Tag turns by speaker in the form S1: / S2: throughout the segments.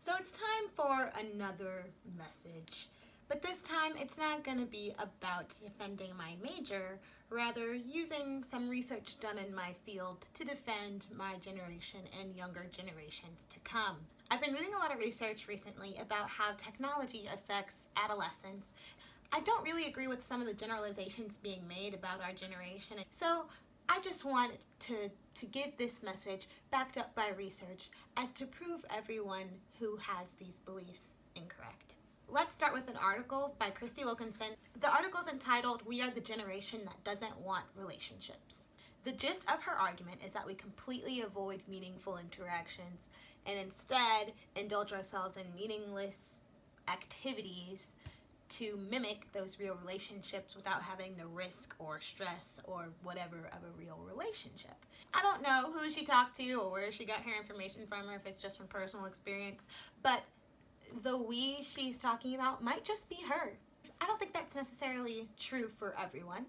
S1: So it's time for another message. But this time it's not going to be about defending my major, rather using some research done in my field to defend my generation and younger generations to come. I've been reading a lot of research recently about how technology affects adolescents. I don't really agree with some of the generalizations being made about our generation. So I just wanted to give this message backed up by research as to prove everyone who has these beliefs incorrect. Let's start with an article by Christy Wilkinson. The article is entitled, "We Are the Generation That Doesn't Want Relationships." The gist of her argument is that we completely avoid meaningful interactions and instead indulge ourselves in meaningless activities to mimic those real relationships without having the risk or stress or whatever of a real relationship. I don't know who she talked to or where she got her information from, or if it's just from personal experience, but the we she's talking about might just be her. I don't think that's necessarily true for everyone,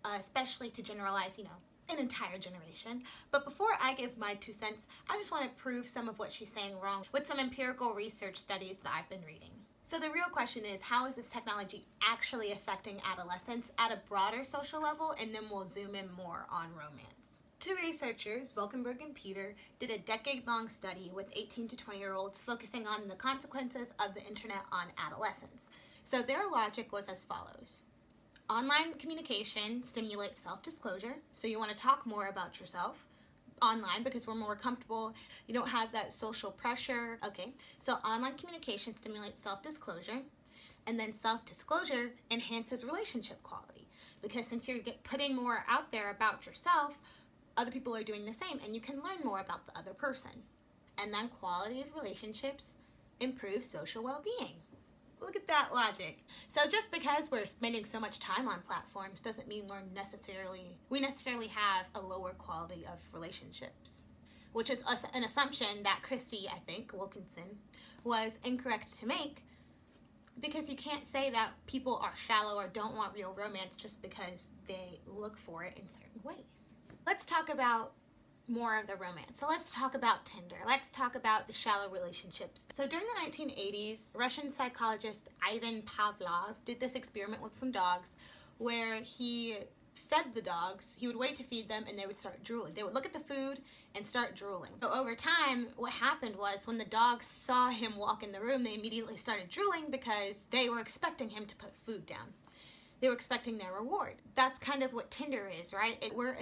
S1: especially to generalize, an entire generation. But before I give my 2 cents, I just want to prove some of what she's saying wrong with some empirical research studies that I've been reading. So the real question is, how is this technology actually affecting adolescents at a broader social level? And then we'll zoom in more on romance. 2 researchers, Volkenberg and Peter, did a decade-long study with 18 to 20-year-olds focusing on the consequences of the internet on adolescents. So their logic was as follows. Online communication stimulates self-disclosure, so you want to talk more about yourself online because we're more comfortable. You don't have that social pressure. Okay, so online communication stimulates self-disclosure, and then self-disclosure enhances relationship quality because since you're putting more out there about yourself, other people are doing the same and you can learn more about the other person. And then quality of relationships improves social well-being. Look at that logic. So just because we're spending so much time on platforms doesn't mean we necessarily have a lower quality of relationships, which is an assumption that Christy, I think, Wilkinson, was incorrect to make, because you can't say that people are shallow or don't want real romance just because they look for it in certain ways. Let's talk about more of the romance. So let's talk about Tinder. Let's talk about the shallow relationships. So during the 1980s, Russian psychologist Ivan Pavlov did this experiment with some dogs where he fed the dogs. He would wait to feed them and they would start drooling. They would look at the food and start drooling. So over time, what happened was when the dogs saw him walk in the room, they immediately started drooling because they were expecting him to put food down. They were expecting their reward. That's kind of what Tinder is, right? We're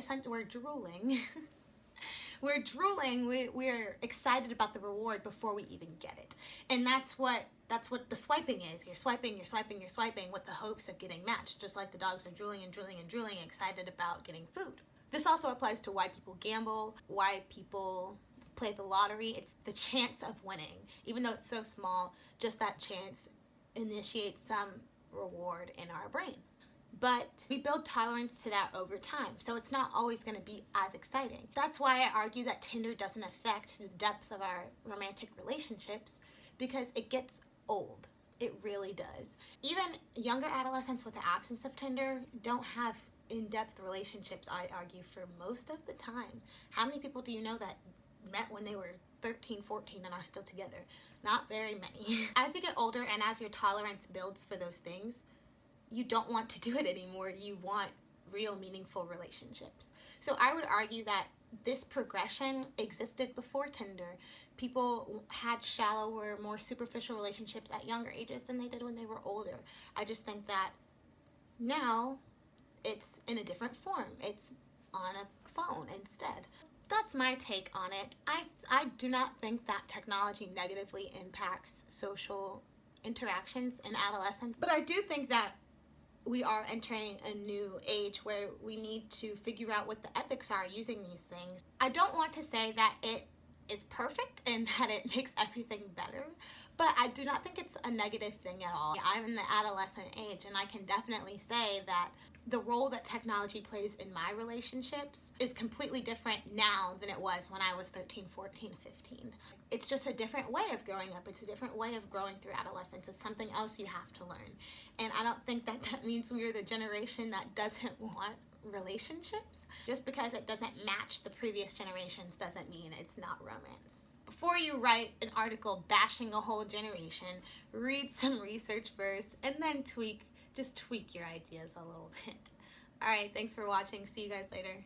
S1: drooling. We're drooling, we're excited about the reward before we even get it. And that's what the swiping is. You're swiping with the hopes of getting matched, just like the dogs are drooling and drooling and drooling, excited about getting food. This also applies to why people gamble, why people play the lottery. It's the chance of winning. Even though it's so small, just that chance initiates some reward in our brain. But we build tolerance to that over time, so it's not always going to be as exciting. That's why I argue that Tinder doesn't affect the depth of our romantic relationships, because it gets old. It really does. Even younger adolescents with the absence of Tinder don't have in-depth relationships, I argue, for most of the time. How many people do you know that met when they were 13, 14 and are still together? Not very many. As you get older and as your tolerance builds for those things, you don't want to do it anymore. You want real meaningful relationships. So I would argue that this progression existed before Tinder. People had shallower, more superficial relationships at younger ages than they did when they were older. I just think that now it's in a different form. It's on a phone instead. That's my take on it. I do not think that technology negatively impacts social interactions in adolescence, but I do think that we are entering a new age where we need to figure out what the ethics are using these things. I don't want to say that it is perfect and that it makes everything better, but I do not think it's a negative thing at all. I'm in the adolescent age and I can definitely say that the role that technology plays in my relationships is completely different now than it was when I was 13, 14, 15. It's just a different way of growing up. It's a different way of growing through adolescence. It's something else you have to learn. And I don't think that means we're the generation that doesn't want relationships. Just because it doesn't match the previous generations doesn't mean it's not romance. before you write an article bashing a whole generation, read some research first, and then just tweak your ideas a little bit. All right, thanks for watching. See you guys later.